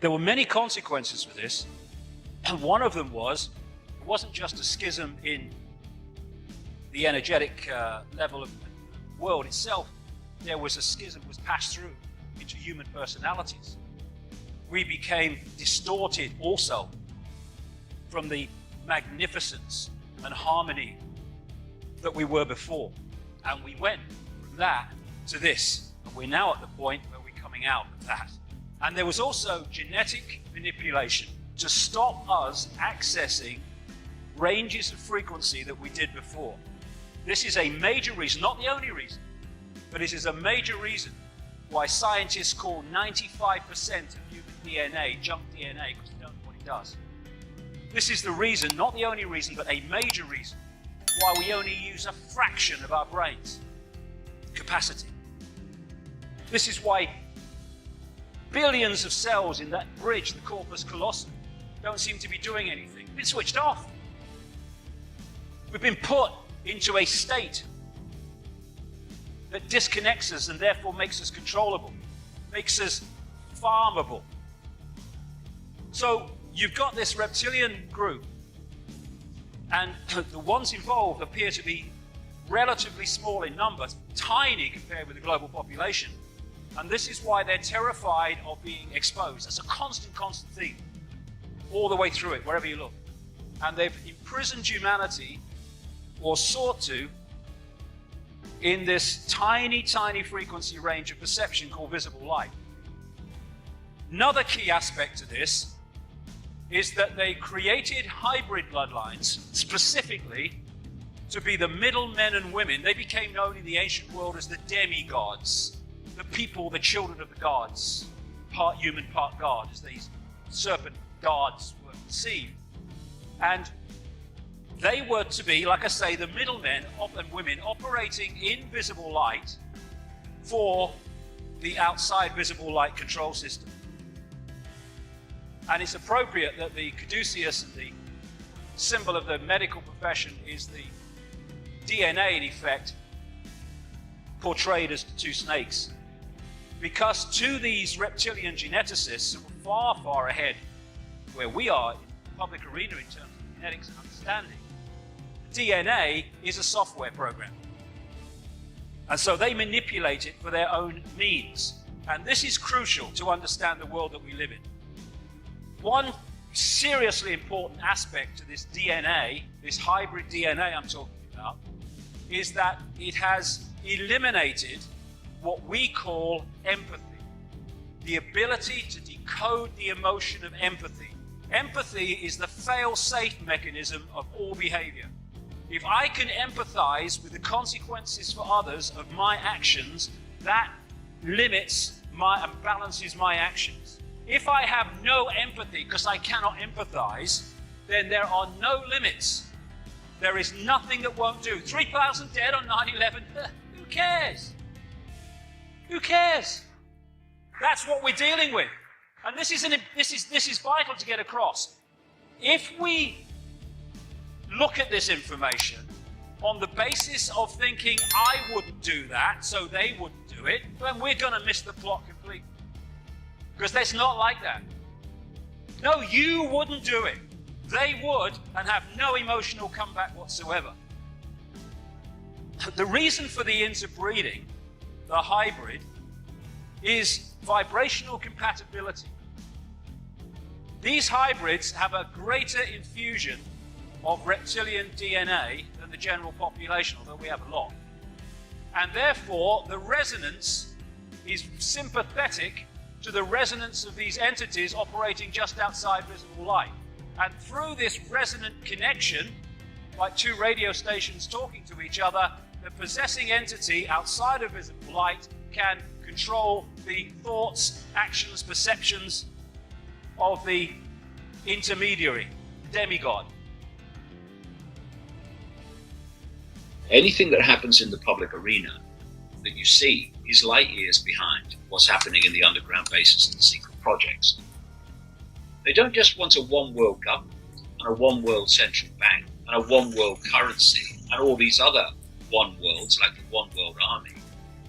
There were many consequences for this, and one of them was, it wasn't just a schism in the energetic level of the world itself, there was a schism was passed through into human personalities. We became distorted also from the magnificence and harmony that we were before. And we went from that to this. And we're now at the point where we're coming out of that. And there was also genetic manipulation to stop us accessing ranges of frequency that we did before. This is a major reason, not the only reason, but it is a major reason why scientists call 95% of human DNA junk DNA, because they don't know what it does. This is the reason, not the only reason, but a major reason why we only use a fraction of our brain's capacity. This is why billions of cells in that bridge, the corpus callosum, don't seem to be doing anything. We've been switched off. We've been put into a state that disconnects us and therefore makes us controllable, makes us farmable. So you've got this reptilian group, and the ones involved appear to be relatively small in numbers, tiny compared with the global population. And this is why they're terrified of being exposed. That's a constant theme all the way through it, wherever you look. And they've imprisoned humanity, or sought to, in this tiny frequency range of perception called visible light. Another key aspect to this is that they created hybrid bloodlines specifically to be the middle men and women. They became known in the ancient world as the demigods, the people, the children of the gods, part human, part god, as these serpent gods were conceived. And they were to be, like I say, the middlemen and women operating in visible light for the outside visible light control system. And it's appropriate that the caduceus, the symbol of the medical profession, is the DNA, in effect, portrayed as the two snakes. Because to these reptilian geneticists who were far ahead where we are in the public arena in terms of genetics and understanding, DNA is a software program. And so they manipulate it for their own means. And this is crucial to understand the world that we live in. One seriously important aspect to this DNA, this hybrid DNA I'm talking about, is that it has eliminated what we call empathy. The ability to decode the emotion of empathy. Empathy is the fail-safe mechanism of all behavior. If I can empathize with the consequences for others of my actions, that limits and balances my actions. If I have no empathy because I cannot empathize, then there are no limits. There is nothing that won't do. 3,000 dead on 9/11, who cares? Who cares? That's what we're dealing with. And this is vital to get across. If we look at this information on the basis of thinking I wouldn't do that, so they wouldn't do it, then we're going to miss the plot completely. Because that's not like that. No, you wouldn't do it. They would, and have no emotional comeback whatsoever. The reason for the interbreeding, the hybrid, is vibrational compatibility. These hybrids have a greater infusion of reptilian DNA than the general population, although we have a lot. And therefore, the resonance is sympathetic to the resonance of these entities operating just outside visible light. And through this resonant connection, like two radio stations talking to each other, the possessing entity outside of visible light can control the thoughts, actions, perceptions of the intermediary, the demigod. Anything that happens in the public arena that you see is light years behind what's happening in the underground bases and secret projects. They don't just want a one-world government and a one-world central bank and a one-world currency and all these other one-worlds like the one-world army.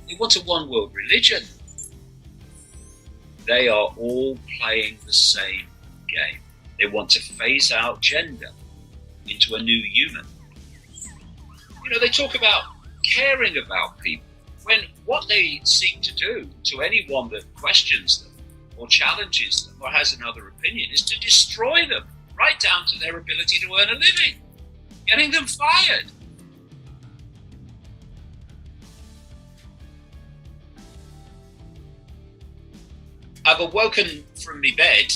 They want a one-world religion. they are all playing the same game. They want to phase out gender into a new human. You know, they talk about caring about people, when what they seek to do to anyone that questions them or challenges them or has another opinion is to destroy them, right down to their ability to earn a living, getting them fired. I've awoken from my bed,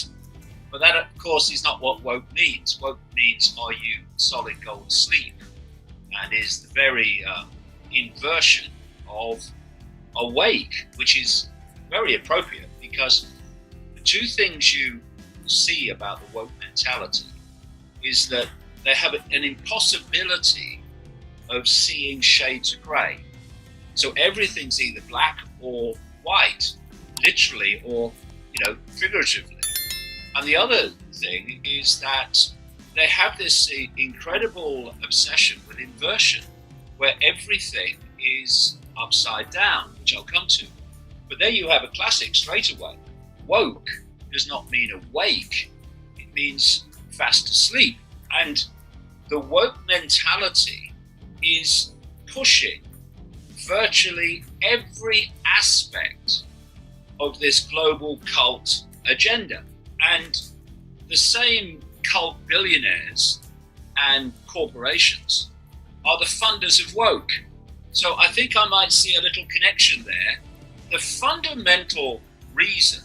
but that, of course, is not what woke means. Woke means, are you solid gold asleep? And is the very inversion of awake, which is very appropriate, because the two things you see about the woke mentality is that they have an impossibility of seeing shades of grey. So everything's either black or white, literally or, figuratively. And the other thing is that they have this incredible obsession with inversion, where everything is upside down, which I'll come to. But there you have a classic straight away. Woke does not mean awake, it means fast asleep. And the woke mentality is pushing virtually every aspect of this global cult agenda. And the same cult billionaires and corporations are the funders of woke. So I think I might see a little connection there. The fundamental reason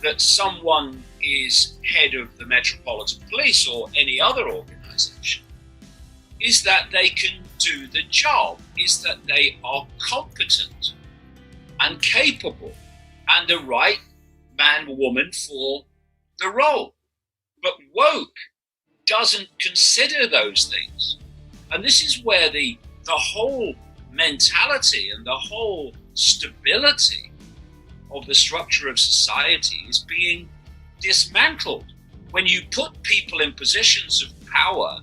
that someone is head of the Metropolitan Police or any other organization is that they can do the job, is that they are competent and capable and the right man or woman for the role. But woke doesn't consider those things. And this is where the whole mentality and the whole stability of the structure of society is being dismantled. When you put people in positions of power,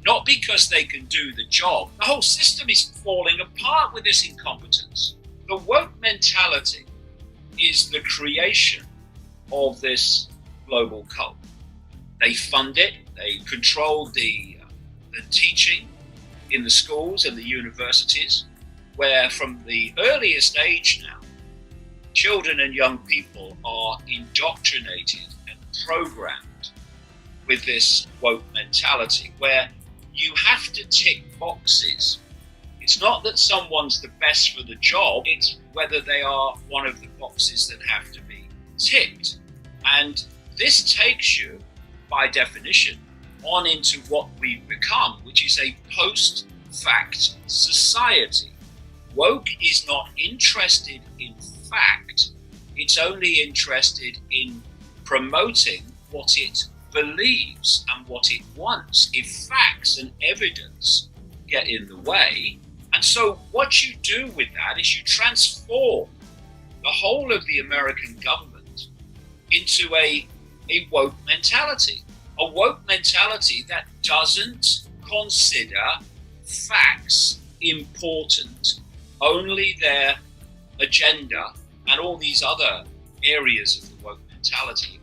not because they can do the job, the whole system is falling apart with this incompetence. The woke mentality is the creation of this global cult. They fund it, they control the teaching in the schools and the universities, where from the earliest age now, children and young people are indoctrinated and programmed with this woke mentality, where you have to tick boxes. It's not that someone's the best for the job, it's whether they are one of the boxes that have to be ticked. And this takes you, by definition, on into what we've become, which is a post-fact society. Woke is not interested in fact, it's only interested in promoting what it believes and what it wants. If facts and evidence get in the way, and so what you do with that is you transform the whole of the American government into a woke mentality. A woke mentality that doesn't consider facts important, only their agenda and all these other areas of the woke mentality